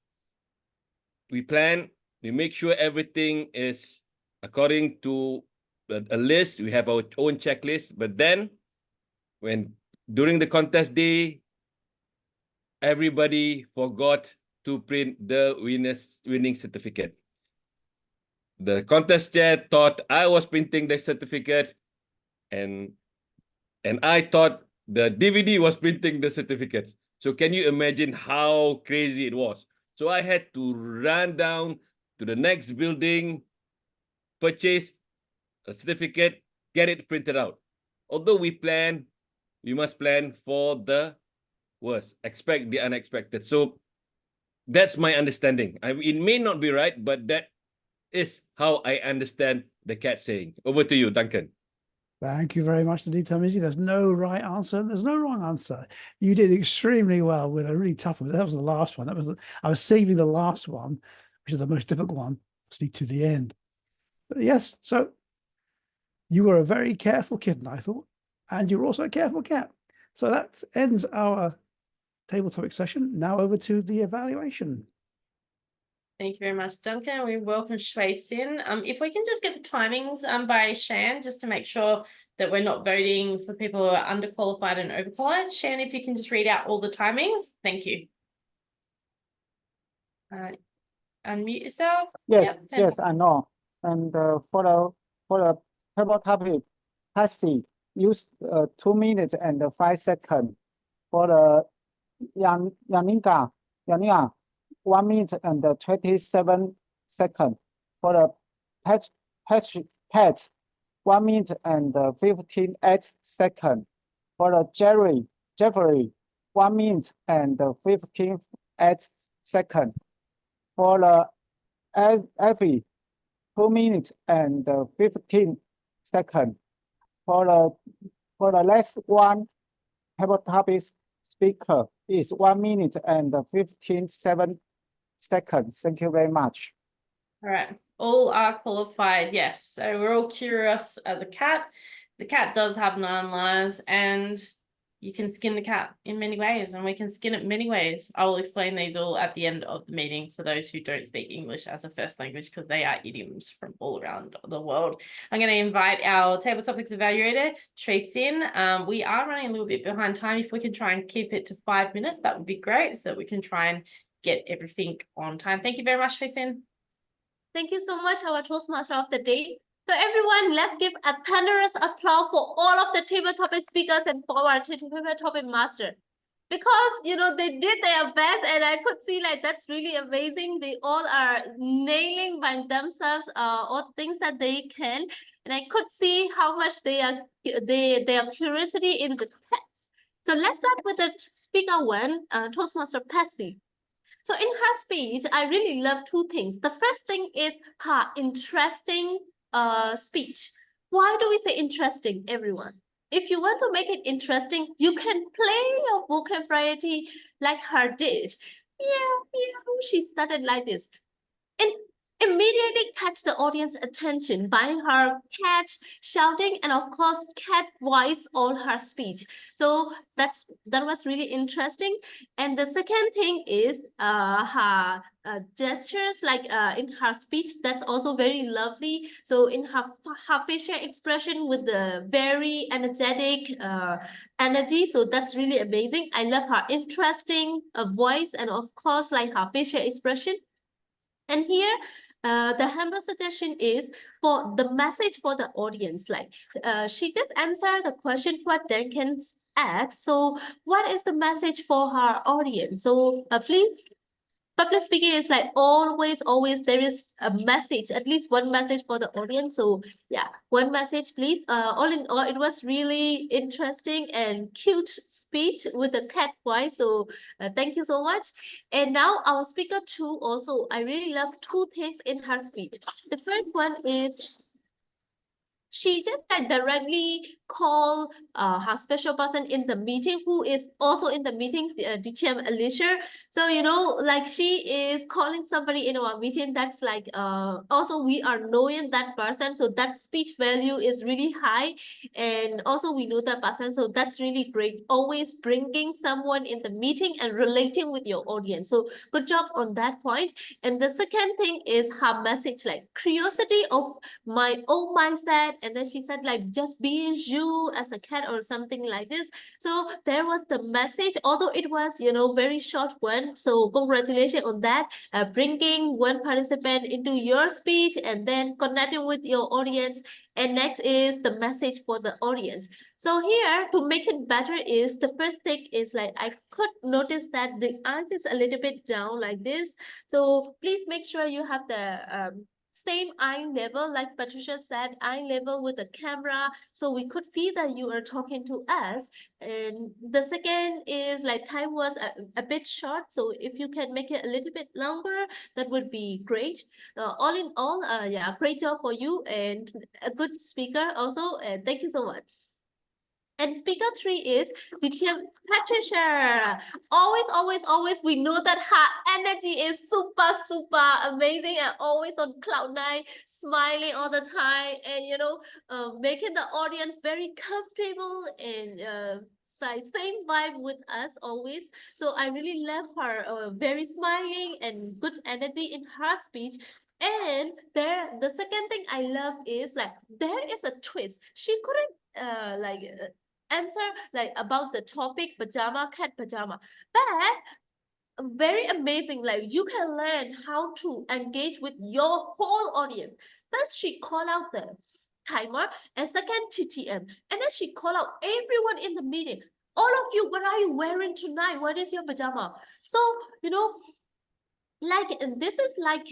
we plan, we make sure everything is according to a list. We have our own checklist, but then when during the contest day, everybody forgot to print the winning certificate. The contest chair thought I was printing the certificate, and I thought the DVD was printing the certificates. So can you imagine how crazy it was? So I had to run down to the next building, purchase a certificate, get it printed out. Although we must plan for the worst, expect the unexpected. So that's my understanding. It may not be right, but that is how I understand the cat saying. Over to you, Duncan. Thank you very much indeed, Tamizi. There's no right answer. There's no wrong answer. You did extremely well with a really tough one. That was the last one. I was saving the last one, which is the most difficult one, to the end. But yes, so you were a very careful kitten, I thought, and you were also a careful cat. So that ends our table topic session. Now over to the evaluation. Thank you very much, Duncan. We welcome Shui Sin. If we can just get the timings by Shan, just to make sure that we're not voting for people who are underqualified and overqualified. Shan, if you can just read out all the timings. Thank you. Unmute yourself. Yes, Yep, yes, I know. And for the table topic, Tassie use 2 minutes and 5 seconds. For the Yaninga 1 minute and 27 seconds. For the pet 1 minute and 58 seconds. For the Jeffrey 1 minute and 58 seconds. For the Effie 2 minutes and 15 seconds. For the last one, table topic speaker is 1 minute and 15 seconds. Thank you very much. All right, all are qualified, yes. So we're all curious as a cat. The cat does have 9 lives, and you can skin the cat in many ways, and we can skin it many ways. I will explain these all at the end of the meeting for those who don't speak English as a first language, because they are idioms from all around the world. I'm going to invite our table topics evaluator, Trace In. We are running a little bit behind time. If we can try and keep it to 5 minutes, that would be great, so that we can try and get everything on time. Thank you very much, Trace In. Thank you so much, our Toastmaster of the day. So everyone, let's give a thunderous applause for all of the table topic speakers and for our table topic master. Because, you know, they did their best, and I could see like that's really amazing. They all are nailing by themselves all the things that they can. And I could see how much their curiosity in the pets. So let's start with the speaker one, Toastmaster Patsy. So in her speech, I really love 2 things. The first thing is her interesting speech. Why do we say interesting, everyone? If you want to make it interesting, you can play your vocabulary like her did. meow, meow. She started like this. And immediately catch the audience attention by her cat shouting and of course cat voice all her speech. So that was really interesting. And the second thing is her gestures, like in her speech, that's also very lovely. So in her facial expression with the very energetic energy, so that's really amazing. I love her interesting voice and of course like her facial expression. And here, the humble suggestion is for the message for the audience. Like, she just answered the question what Duncan asked. So, what is the message for her audience? So, please. Public speaking is like always there is a message, at least one message for the audience. So yeah, one message, please. All in all, it was really interesting and cute speech with the cat voice. So thank you so much. And now our speaker two also, I really love two things in her speech. The first one is she just like directly call her special person in the meeting who is also in the meeting, DTM Alicia. So, you know, like she is calling somebody in our meeting that's like, also we are knowing that person. So that speech value is really high. And also we know that person. So that's really great. Always bringing someone in the meeting and relating with your audience. So good job on that point. And the second thing is her message, like curiosity of my own mindset. And then she said like just be you as a cat or something like this. So there was the message, although it was, you know, very short one. So congratulations on that, bringing one participant into your speech and then connecting with your audience. And next is the message for the audience. So here to make it better is the first thing is like I could notice that the eyes is a little bit down like this. So please make sure you have the same eye level, like Patricia said, eye level with the camera, so we could feel that you are talking to us. And the second is like time was a bit short, so if you can make it a little bit longer, that would be great. All in all, yeah, great job for you and a good speaker also, and thank you so much. And speaker three is Patricia. Always, we know that her energy is super amazing and always on cloud nine, smiling all the time, and you know, making the audience very comfortable and same vibe with us always. So I really love her, very smiling and good energy in her speech. And the second thing I love is like there is a twist. She couldn't answer like about the topic cat pajama, but very amazing, like you can learn how to engage with your whole audience. First she call out the timer, and second TTM, and then she call out everyone in the meeting. All of you, what are you wearing tonight? What is your pajama? So you know, like this is like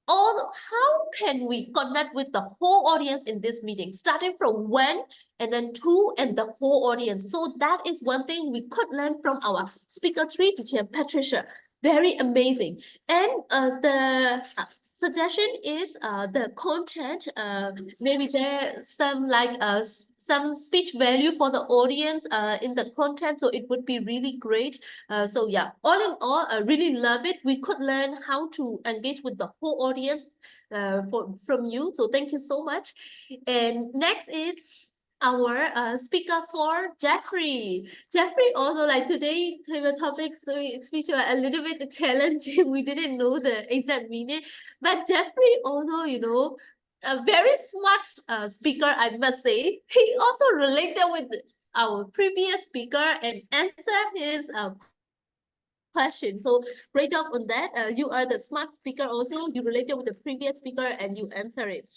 how can we connect with the whole audience in this meeting, starting from one and then two and the whole audience. So that is one thing we could learn from our speaker three teacher, Patricia. Very amazing. And the suggestion is the content, maybe there some like some speech value for the audience in the content, so it would be really great. So yeah, all in all, I really love it. We could learn how to engage with the whole audience from you. So thank you so much. And next is our speaker for Jeffrey. Jeffrey also like today table topics speech were a little bit challenging. We didn't know the exact meaning, but Jeffrey also, you know, a very smart speaker, I must say. He also related with our previous speaker and answered his question. So great job on that. You are the smart speaker also. You related with the previous speaker and you answer it.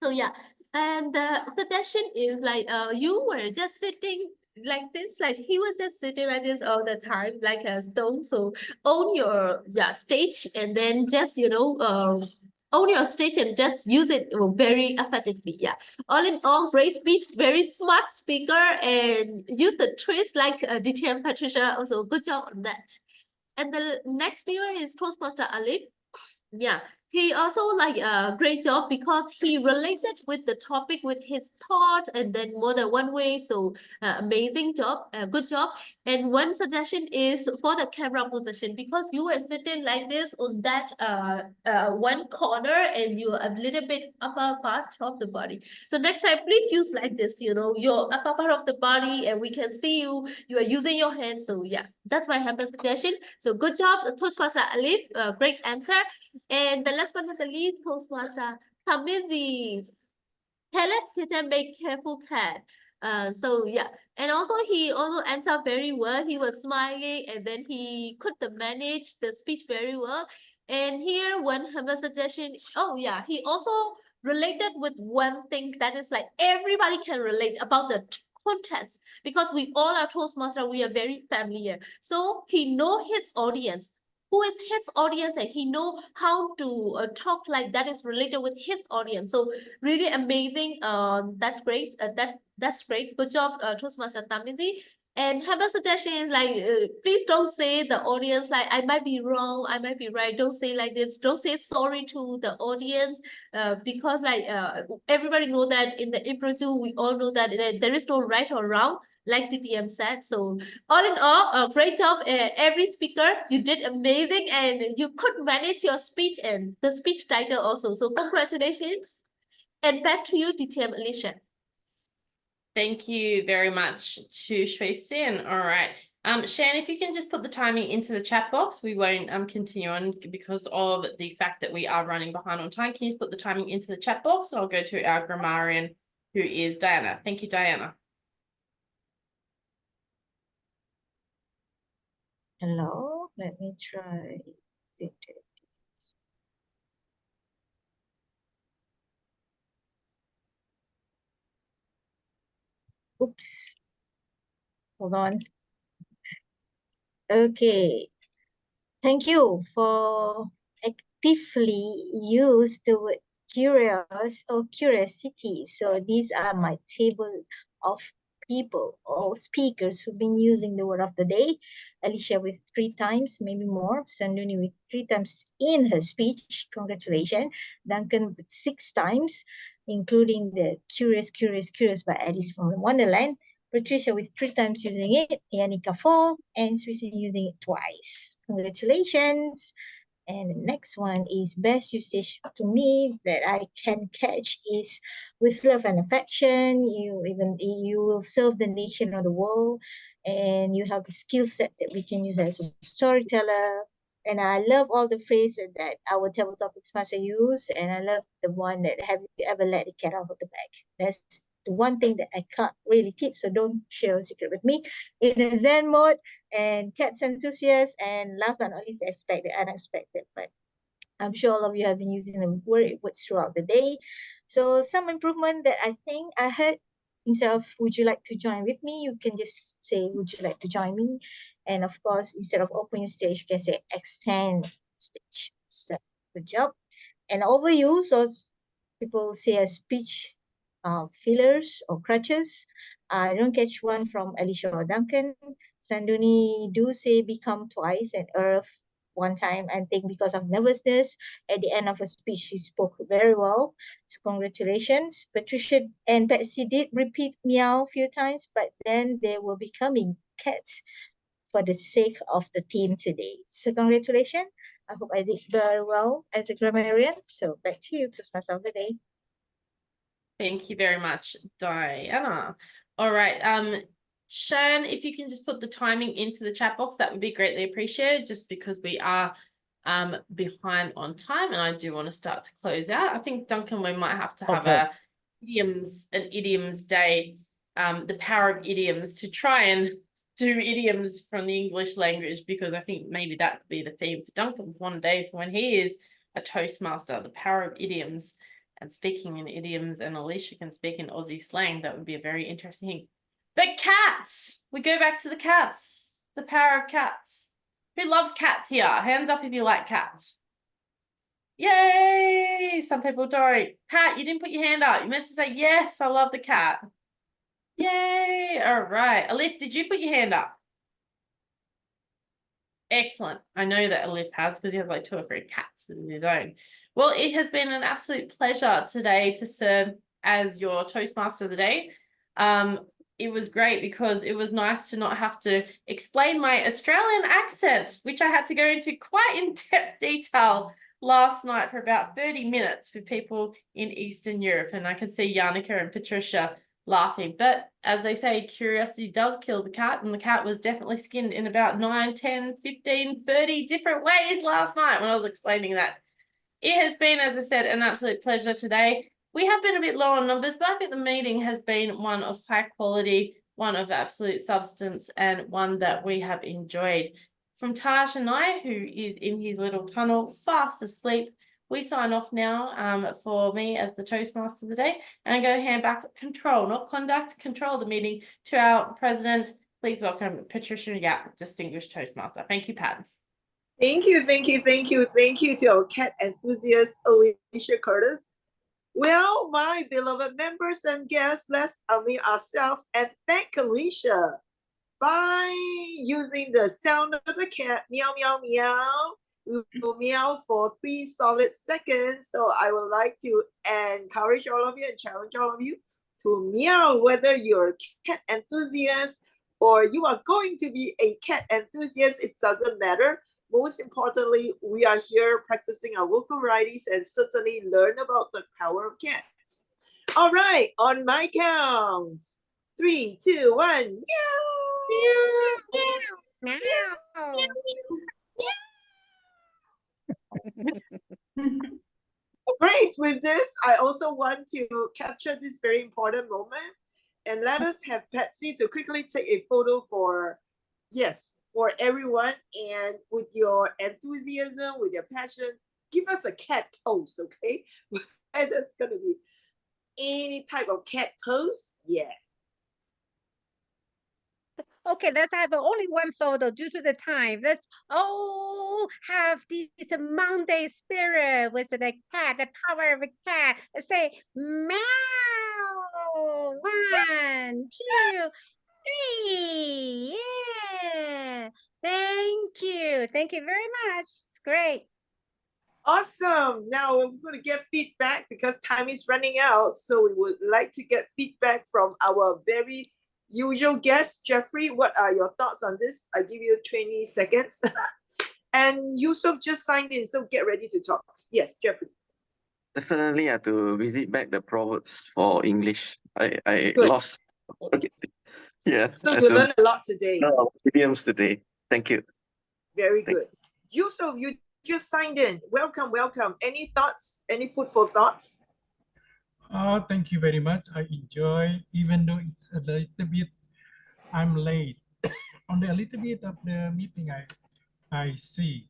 So yeah, and the suggestion is like you were just sitting like this, like he was just sitting like this all the time, like a stone. So own your stage and then just own your stage and just use it very effectively. Yeah. All in all, great speech, very smart speaker, and use the twist like DTM Patricia. Also, good job on that. And the next speaker is Toastmaster Alif. Yeah, he also like a great job because he related with the topic with his thought and then more than one way. So amazing job, good job. And one suggestion is for the camera position because you were sitting like this on that one corner and you're a little bit upper part of the body. So next time, please use like this, you know, your upper part of the body and we can see you. You are using your hands. So yeah, that's my humble suggestion. So good job, Toastmaster Alif. Great answer. And the last but not the least, Toastmaster Tamizi. Okay, let's sit and make careful cat. So yeah, and also he also answered very well. He was smiling and then he could manage the speech very well. And here one humble suggestion. Oh yeah, he also related with one thing that is like everybody can relate about the contest because we all are Toastmaster. We are very familiar. So he know his audience who is his audience and he know how to talk like that is related with his audience. So really amazing. That's great. That's great. Good job, Toastmaster Tamizi. And have a suggestions like please don't say the audience like I might be wrong, I might be right. Don't say like this. Don't say sorry to the audience because like everybody know that in the impromptu we all know that there is no right or wrong like the DM said. So all in all, a great job, every speaker. You did amazing, and you could manage your speech and the speech title also. So congratulations, and back to you, DTM Alicia. Thank you very much to Shui Sin. All right. Shan, if you can just put the timing into the chat box, we won't continue on because of the fact that we are running behind on time. Can you put the timing into the chat box? And I'll go to our grammarian, who is Diana. Thank you, Diana. Hello, let me try. Oops. Hold on. Okay. Thank you for actively use the word curious or curiosity. So these are my table of people or speakers who've been using the word of the day. Alicia with 3 times, maybe more. Sanduni with 3 times in her speech. Congratulations. Duncan with 6 times, including the curious by Alice from Wonderland. Patricia with 3 times using it, Yannicka 4, and Susan using it twice. Congratulations. And the next one is best usage to me that I can catch is with love and affection. You will serve the nation or the world, and you have the skill sets that we can use as a storyteller. And I love all the phrases that our table topics master use, and I love the one that have you ever let the cat out of the bag. That's the one thing that I can't really keep, so don't share a secret with me. In a Zen mode and cats enthusiast, and last but not least, expect the unexpected. But I'm sure all of you have been using the words throughout the day. So some improvement that I think I heard, instead of would you like to join with me, you can just say would you like to join me. And of course, instead of open your stage, you can say extend stage. So good job. And overuse, or people say a speech fillers or crutches. I don't catch one from Alicia or Duncan. Sanduni do say become twice and Earth 1 time, and think because of nervousness. At the end of a speech, she spoke very well. So congratulations. Patricia and Betsy did repeat meow a few times, but then they were becoming cats for the sake of the team today. So congratulations. I hope I did very well as a grammarian. So back to you, Toastmaster of the day. Thank you very much, Diana. All right. Shan, if you can just put the timing into the chat box, that would be greatly appreciated, just because we are behind on time and I do want to start to close out. I think, Duncan, we might have to have an idioms day, the power of idioms, to try and do idioms from the English language, because I think maybe that could be the theme for Duncan one day for when he is a Toastmaster, the power of idioms and speaking in idioms, and Alicia can speak in Aussie slang. That would be a very interesting thing. But cats, we go back to the cats, the power of cats. Who loves cats here? Hands up if you like cats. Yay! Some people don't. Pat, you didn't put your hand up. You meant to say, yes, I love the cat. Yay! All right. Alif, did you put your hand up? Excellent. I know that Alif has because he has like 2 or 3 cats of his own. Well, it has been an absolute pleasure today to serve as your Toastmaster of the day. It was great because it was nice to not have to explain my Australian accent, which I had to go into quite in-depth detail last night for about 30 minutes with people in Eastern Europe. And I could see Yannicka and Patricia laughing. But as they say, curiosity does kill the cat, and the cat was definitely skinned in about 9, 10, 15, 30 different ways last night when I was explaining that. It has been, as I said, an absolute pleasure today. We have been a bit low on numbers, but I think the meeting has been one of high quality, one of absolute substance, and one that we have enjoyed. From Taj and I, who is in his little tunnel, fast asleep, we sign off now for me as the Toastmaster of the day. And I'm going to hand back control, not conduct, control the meeting to our president. Please welcome Patricia Yap, distinguished Toastmaster. Thank you, Pat. Thank you, thank you, thank you, thank you to our cat enthusiast, Alicia Curtis. Well, my beloved members and guests, let's unmute ourselves and thank Alicia by using the sound of the cat, meow, meow, meow. We will meow for 3 solid seconds. So I would like to encourage all of you and challenge all of you to meow, whether you're a cat enthusiast or you are going to be a cat enthusiast, it doesn't matter. Most importantly, we are here practicing our vocal varieties and certainly learn about the power of cats. All right, on my count. 3, 2, 1, meow! Great, with this, I also want to capture this very important moment and let us have Patsy to quickly take a photo for, yes, for everyone, and with your enthusiasm, with your passion, give us a cat pose, okay? And that's gonna be any type of cat pose, yeah. Okay, let's have only one photo due to the time. Let's all have this Monday spirit with the cat, the power of a cat. Let's say meow. 1, 2, 3. Yeah. Thank you. Thank you very much. It's great. Awesome. Now we're going to get feedback because time is running out. So we would like to get feedback from our very usual guest, Jeffrey. What are your thoughts on this? I give you 20 seconds. And Yusuf just signed in, so get ready to talk. Yes, Jeffrey. Definitely have to visit back the proverbs for English. I Good. lost. Yeah. So you learned a lot today. No, idioms today. Thank you. Very good. Yusuf, you just signed in. Welcome, welcome. Any thoughts? Any food for thoughts? Thank you very much. I enjoy, even though it's a little bit, I'm late. Only a little bit of the meeting I see.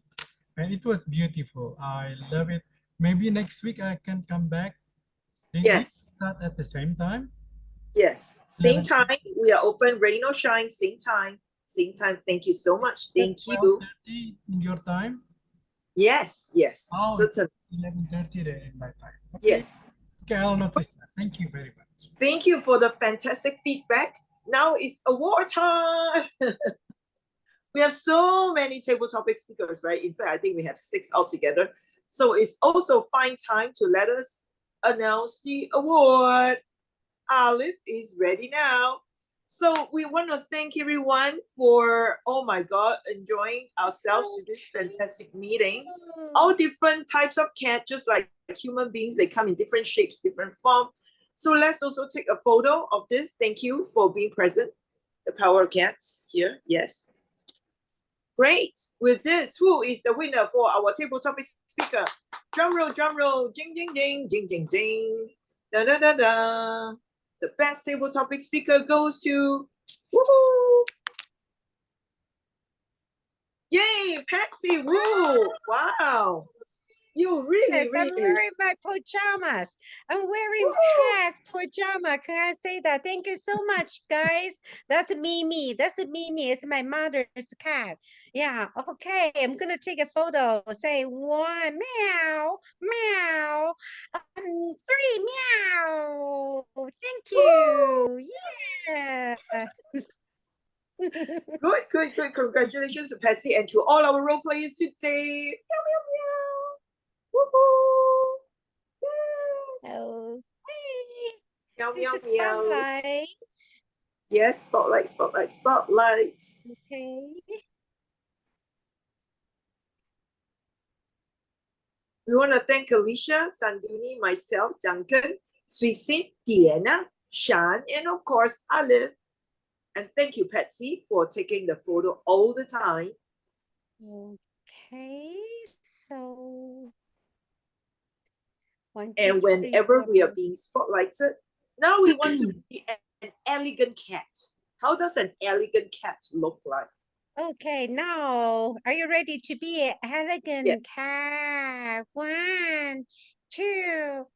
And it was beautiful. I love it. Maybe next week I can come back. Yes. Start at the same time. Yes. Same time. We are open, rain or shine, same time. Same time. Thank you so much. Thank you. 12:30 in your time? Yes, yes. Oh, it's 11:30 there in my time. Okay. Yes. Okay, I'll notice that. Thank you very much. Thank you for the fantastic feedback. Now it's award time. We have so many table topic speakers, right? In fact, I think we have 6 altogether. So it's also fine time to let us announce the award. Alif is ready now. So we want to thank everyone for, oh my God, enjoying ourselves with this fantastic meeting. All different types of cat, just like human beings, they come in different shapes, different form. So let's also take a photo of this. Thank you for being present. The power of cats here, yes. Great. With this, who is the winner for our table topic speaker? Drum roll, jing, jing, jing, jing, jing, jing. Da, da, da, da. The best table topic speaker goes to, woohoo! Yay, Patsy, woo! Wow. You really, Yes, I'm really. wearing my pajamas. I'm wearing Pat's pajama. Can I say that? Thank you so much, guys. That's Mimi. That's Mimi. It's my mother's cat. Yeah. Okay. I'm gonna take a photo. Say 1 meow, meow. 3 meow. Thank you. Yeah. Good. Congratulations to Patsy and to all our role players today. Meow, meow, meow. Woohoo. Yes. Oh, hey, Meow, meow, this is meow. spotlight. Yes, spotlight. Okay. We want to thank Alicia, Sanduni, myself, Duncan, Suisin, Diana, Shan, and of course, Olive. And thank you, Patsy, for taking the photo all the time. Okay, so 1, 2, And 3, whenever 4. we are being spotlighted, now we want to be an elegant cat. How does an elegant cat look like? Okay, now are you ready to be an elegant Yes. cat? 1, 2,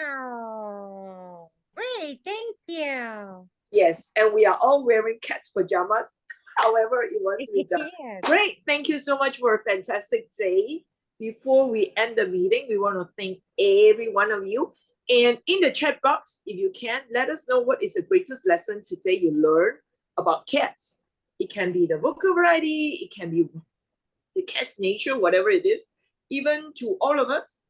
meow. Great, thank you. Yes, and we are all wearing cat's pajamas, however it wants to be done. Yes. Great, thank you so much for a fantastic day. Before we end the meeting, we want to thank every one of you. And in the chat box, if you can, let us know what is the greatest lesson today you learned about cats. It can be the vocal variety, it can be the cat's nature, whatever it is. Even to all of us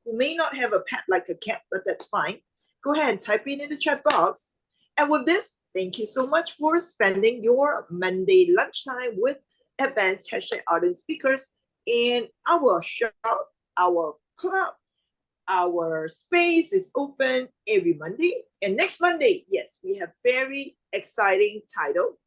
who may not have a pet like a cat, but that's fine. Go ahead and type it in the chat box. And with this, thank you so much for spending your Monday lunchtime with Advanced #ArdentSpeakers in our shop, our club. Our space is open every Monday. And next Monday, yes, we have very exciting title.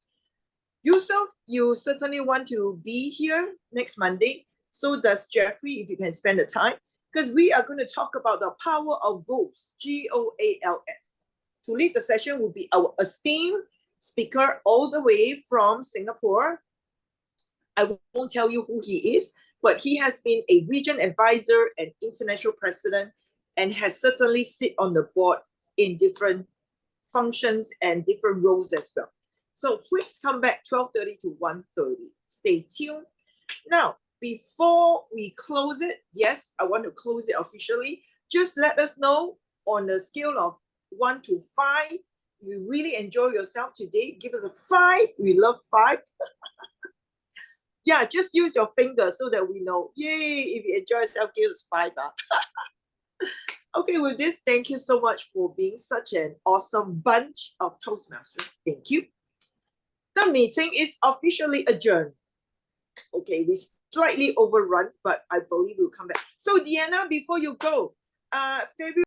Yusuf, you certainly want to be here next Monday. So does Jeffrey, if you can spend the time, because we are going to talk about the power of goals, GOALS. To lead the session will be our esteemed speaker all the way from Singapore. I won't tell you who he is, but he has been a region advisor and international president and has certainly sit on the board in different functions and different roles as well. So please come back 12:30 to 1:30. Stay tuned. Now, before we close it, yes, I want to close it officially. Just let us know on a scale of 1 to 5. You really enjoy yourself today. Give us a 5. We love 5. Yeah, just use your finger so that we know. Yay, if you enjoy yourself, give us 5. Okay, with this, thank you so much for being such an awesome bunch of Toastmasters. Thank you. The meeting is officially adjourned. Okay, we slightly overrun, but I believe we'll come back. So, Deanna, before you go, February